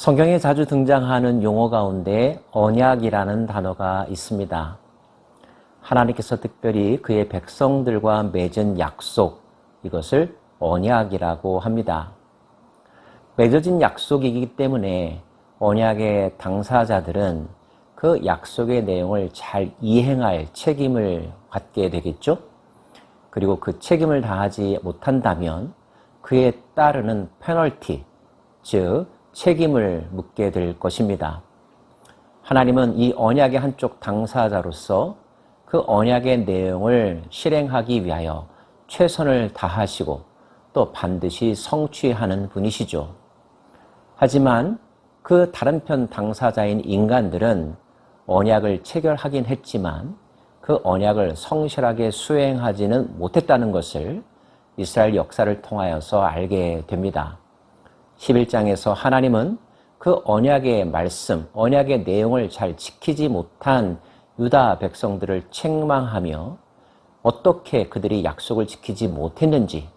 성경에 자주 등장하는 용어 가운데 언약이라는 단어가 있습니다. 하나님께서 특별히 그의 백성들과 맺은 약속, 이것을 언약이라고 합니다. 맺어진 약속이기 때문에 언약의 당사자들은 그 약속의 내용을 잘 이행할 책임을 갖게 되겠죠? 그리고 그 책임을 다하지 못한다면 그에 따르는 페널티, 즉 책임을 묻게 될 것입니다. 하나님은 이 언약의 한쪽 당사자로서 그 언약의 내용을 실행하기 위하여 최선을 다하시고 또 반드시 성취하는 분이시죠. 하지만 그 다른 편 당사자인 인간들은 언약을 체결하긴 했지만 그 언약을 성실하게 수행하지는 못했다는 것을 이스라엘 역사를 통하여서 알게 됩니다. 11장에서 하나님은 그 언약의 말씀, 언약의 내용을 잘 지키지 못한 유다 백성들을 책망하며 어떻게 그들이 약속을 지키지 못했는지,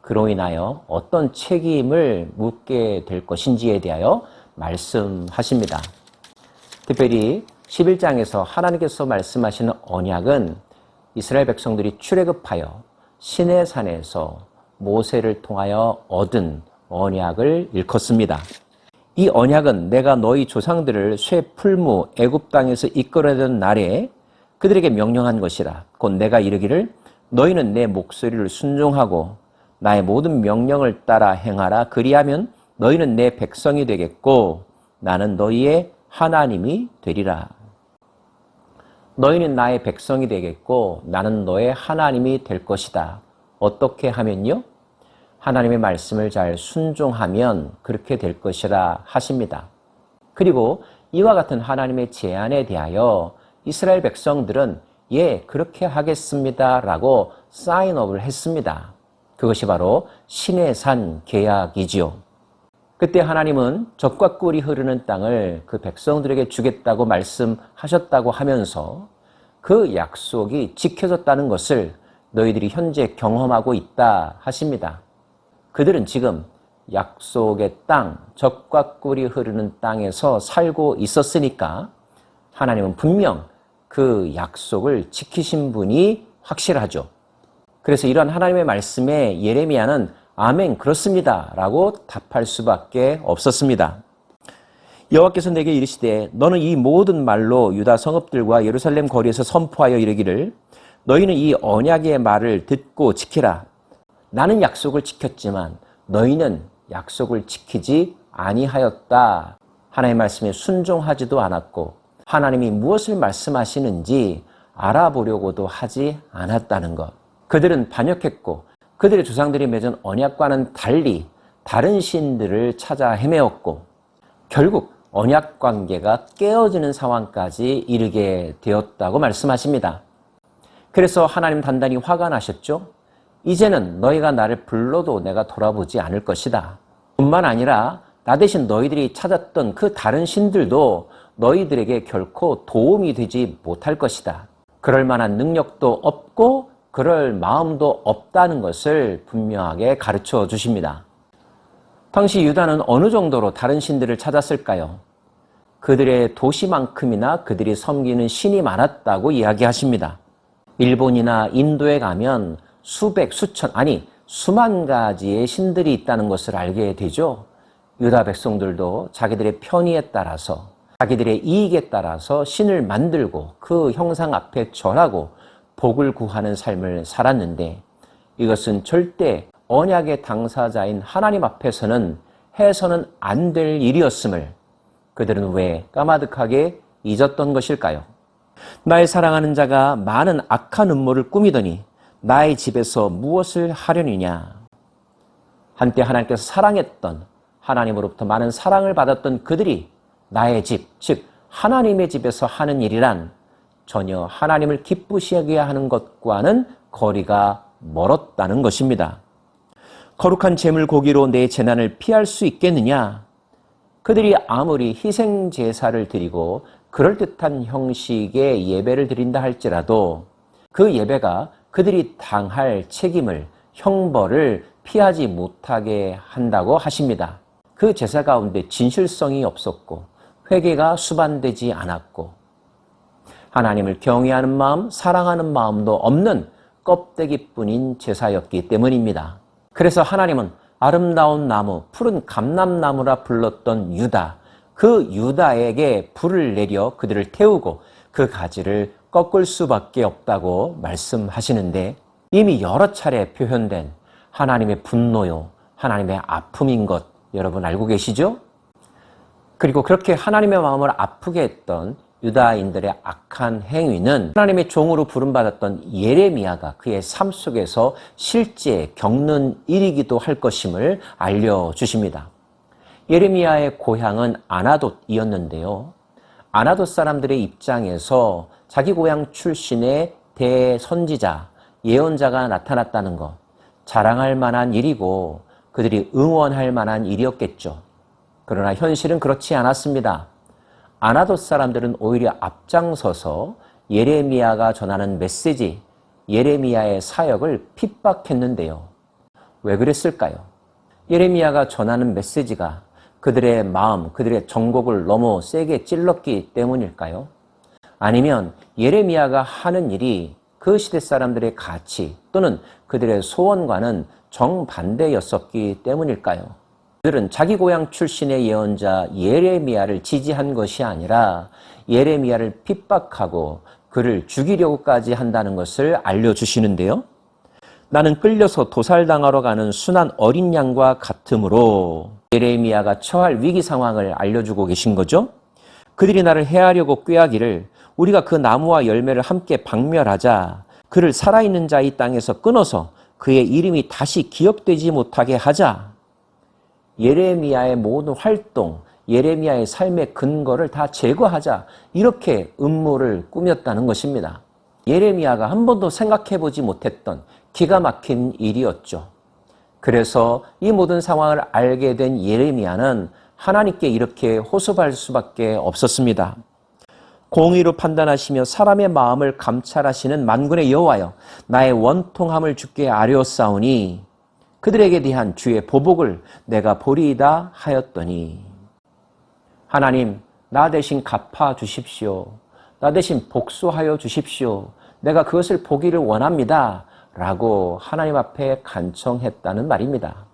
그로 인하여 어떤 책임을 묻게 될 것인지에 대하여 말씀하십니다. 특별히 11장에서 하나님께서 말씀하시는 언약은 이스라엘 백성들이 출애굽하여 시내산에서 모세를 통하여 얻은 언약을 일컫습니다. 이 언약은 내가 너희 조상들을 쇠 풀무 애굽 땅에서 이끌어내던 날에 그들에게 명령한 것이라. 곧 내가 이르기를 너희는 내 목소리를 순종하고 나의 모든 명령을 따라 행하라. 그리하면 너희는 내 백성이 되겠고 나는 너희의 하나님이 되리라. 너희는 나의 백성이 되겠고 나는 너의 하나님이 될 것이다. 어떻게 하면요? 하나님의 말씀을 잘 순종하면 그렇게 될 것이라 하십니다. 그리고 이와 같은 하나님의 제안에 대하여 이스라엘 백성들은 예, 그렇게 하겠습니다 라고 사인업을 했습니다. 그것이 바로 시내산 계약이지요. 그때 하나님은 젖과 꿀이 흐르는 땅을 그 백성들에게 주겠다고 말씀하셨다고 하면서 그 약속이 지켜졌다는 것을 너희들이 현재 경험하고 있다 하십니다. 그들은 지금 약속의 땅, 젖과 꿀이 흐르는 땅에서 살고 있었으니까 하나님은 분명 그 약속을 지키신 분이 확실하죠. 그래서 이런 하나님의 말씀에 예레미야는 아멘, 그렇습니다 라고 답할 수밖에 없었습니다. 여호와께서 내게 이르시되 너는 이 모든 말로 유다 성읍들과 예루살렘 거리에서 선포하여 이르기를 너희는 이 언약의 말을 듣고 지키라. 나는 약속을 지켰지만 너희는 약속을 지키지 아니하였다. 하나님의 말씀에 순종하지도 않았고 하나님이 무엇을 말씀하시는지 알아보려고도 하지 않았다는 것. 그들은 반역했고 그들의 조상들이 맺은 언약과는 달리 다른 신들을 찾아 헤매었고 결국 언약 관계가 깨어지는 상황까지 이르게 되었다고 말씀하십니다. 그래서 하나님 단단히 화가 나셨죠. 이제는 너희가 나를 불러도 내가 돌아보지 않을 것이다. 뿐만 아니라 나 대신 너희들이 찾았던 그 다른 신들도 너희들에게 결코 도움이 되지 못할 것이다. 그럴 만한 능력도 없고 그럴 마음도 없다는 것을 분명하게 가르쳐 주십니다. 당시 유다는 어느 정도로 다른 신들을 찾았을까요? 그들의 도시만큼이나 그들이 섬기는 신이 많았다고 이야기하십니다. 일본이나 인도에 가면 수백, 수천, 아니 수만 가지의 신들이 있다는 것을 알게 되죠. 유다 백성들도 자기들의 편의에 따라서 자기들의 이익에 따라서 신을 만들고 그 형상 앞에 절하고 복을 구하는 삶을 살았는데 이것은 절대 언약의 당사자인 하나님 앞에서는 해서는 안 될 일이었음을 그들은 왜 까마득하게 잊었던 것일까요? 나의 사랑하는 자가 많은 악한 음모를 꾸미더니 나의 집에서 무엇을 하려느냐. 한때 하나님께서 사랑했던 하나님으로부터 많은 사랑을 받았던 그들이 나의 집, 즉 하나님의 집에서 하는 일이란 전혀 하나님을 기쁘시게 하는 것과는 거리가 멀었다는 것입니다. 거룩한 제물 고기로 내 재난을 피할 수 있겠느냐? 그들이 아무리 희생 제사를 드리고 그럴듯한 형식의 예배를 드린다 할지라도 그 예배가 그들이 당할 책임을, 형벌을 피하지 못하게 한다고 하십니다. 그 제사 가운데 진실성이 없었고 회개가 수반되지 않았고 하나님을 경외하는 마음, 사랑하는 마음도 없는 껍데기뿐인 제사였기 때문입니다. 그래서 하나님은 아름다운 나무, 푸른 감람나무라 불렀던 유다, 그 유다에게 불을 내려 그들을 태우고 그 가지를 꺾을 수밖에 없다고 말씀하시는데 이미 여러 차례 표현된 하나님의 분노요, 하나님의 아픔인 것 여러분 알고 계시죠? 그리고 그렇게 하나님의 마음을 아프게 했던 유다인들의 악한 행위는 하나님의 종으로 부름받았던 예레미야가 그의 삶 속에서 실제 겪는 일이기도 할 것임을 알려주십니다. 예레미야의 고향은 아나돗이었는데요. 아나돗 사람들의 입장에서 자기 고향 출신의 대선지자, 예언자가 나타났다는 것, 자랑할 만한 일이고 그들이 응원할 만한 일이었겠죠. 그러나 현실은 그렇지 않았습니다. 아나돗 사람들은 오히려 앞장서서 예레미야가 전하는 메시지, 예레미야의 사역을 핍박했는데요. 왜 그랬을까요? 예레미야가 전하는 메시지가 그들의 마음, 그들의 정곡을 너무 세게 찔렀기 때문일까요? 아니면 예레미야가 하는 일이 그 시대 사람들의 가치 또는 그들의 소원과는 정반대였었기 때문일까요? 그들은 자기 고향 출신의 예언자 예레미야를 지지한 것이 아니라 예레미야를 핍박하고 그를 죽이려고까지 한다는 것을 알려주시는데요. 나는 끌려서 도살당하러 가는 순한 어린 양과 같으므로 예레미야가 처할 위기 상황을 알려주고 계신 거죠. 그들이 나를 해하려고 꾀하기를 우리가 그 나무와 열매를 함께 박멸하자 그를 살아있는 자의 땅에서 끊어서 그의 이름이 다시 기억되지 못하게 하자. 예레미야의 모든 활동, 예레미야의 삶의 근거를 다 제거하자 이렇게 음모를 꾸몄다는 것입니다. 예레미야가 한 번도 생각해보지 못했던 기가 막힌 일이었죠. 그래서 이 모든 상황을 알게 된 예레미야는 하나님께 이렇게 호소할 수밖에 없었습니다. 공의로 판단하시며 사람의 마음을 감찰하시는 만군의 여호와여, 나의 원통함을 주께 아뢰었사오니 그들에게 대한 주의 보복을 내가 보리이다 하였더니 하나님, 나 대신 갚아 주십시오. 나 대신 복수하여 주십시오. 내가 그것을 보기를 원합니다. 라고 하나님 앞에 간청했다는 말입니다.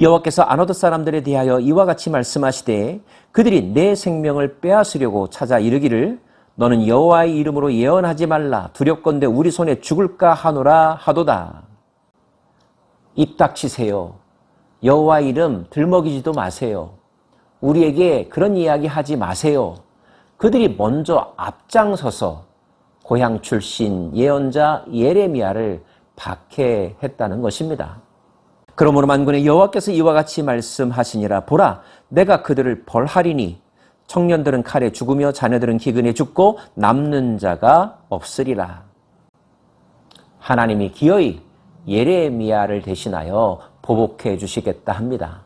여호와께서 아나돗 사람들에 대하여 이와 같이 말씀하시되 그들이 내 생명을 빼앗으려고 찾아 이르기를 너는 여호와의 이름으로 예언하지 말라 두렵건대 우리 손에 죽을까 하노라 하도다. 입 닥치세요. 여호와의 이름 들먹이지도 마세요. 우리에게 그런 이야기 하지 마세요. 그들이 먼저 앞장서서 고향 출신 예언자 예레미야를 박해했다는 것입니다. 그러므로 만군의 여호와께서 이와 같이 말씀하시니라. 보라, 내가 그들을 벌하리니 청년들은 칼에 죽으며 자녀들은 기근에 죽고 남는 자가 없으리라. 하나님이 기어이 예레미야를 대신하여 보복해 주시겠다 합니다.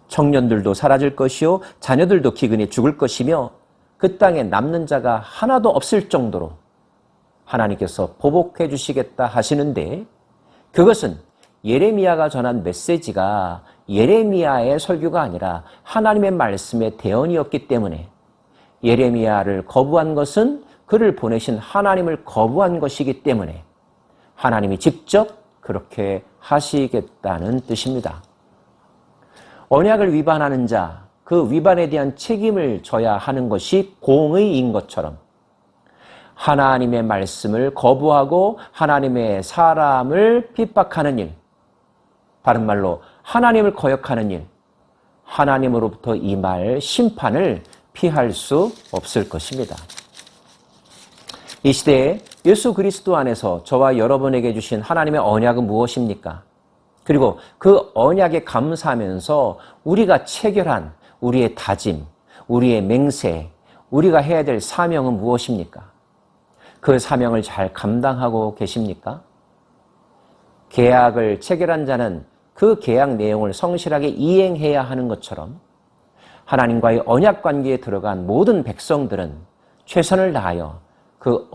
청년들도 사라질 것이요 자녀들도 기근에 죽을 것이며 그 땅에 남는 자가 하나도 없을 정도로 하나님께서 보복해 주시겠다 하시는데 그것은 예레미야가 전한 메시지가 예레미야의 설교가 아니라 하나님의 말씀의 대언이었기 때문에 예레미야를 거부한 것은 그를 보내신 하나님을 거부한 것이기 때문에 하나님이 직접 그렇게 하시겠다는 뜻입니다. 언약을 위반하는 자, 그 위반에 대한 책임을 져야 하는 것이 공의인 것처럼 하나님의 말씀을 거부하고 하나님의 사람을 핍박하는 일, 다른 말로 하나님을 거역하는 일, 하나님으로부터 임할 심판을 피할 수 없을 것입니다. 이 시대에 예수 그리스도 안에서 저와 여러분에게 주신 하나님의 언약은 무엇입니까? 그리고 그 언약에 감사하면서 우리가 체결한 우리의 다짐, 우리의 맹세, 우리가 해야 될 사명은 무엇입니까? 그 사명을 잘 감당하고 계십니까? 계약을 체결한 자는 그 계약 내용을 성실하게 이행해야 하는 것처럼 하나님과의 언약 관계에 들어간 모든 백성들은 최선을 다하여 그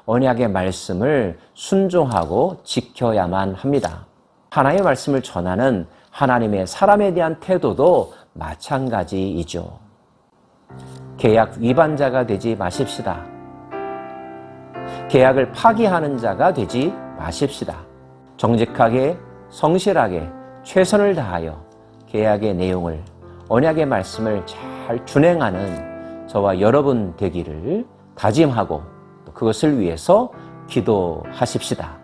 언약의 말씀을 순종하고 지켜야만 합니다. 하나님의 말씀을 전하는 하나님의 사람에 대한 태도도 마찬가지이죠. 계약 위반자가 되지 마십시다. 계약을 파기하는 자가 되지 마십시다. 정직하게, 성실하게, 최선을 다하여 계약의 내용을, 언약의 말씀을 잘 준행하는 저와 여러분 되기를 다짐하고 또 그것을 위해서 기도하십시다.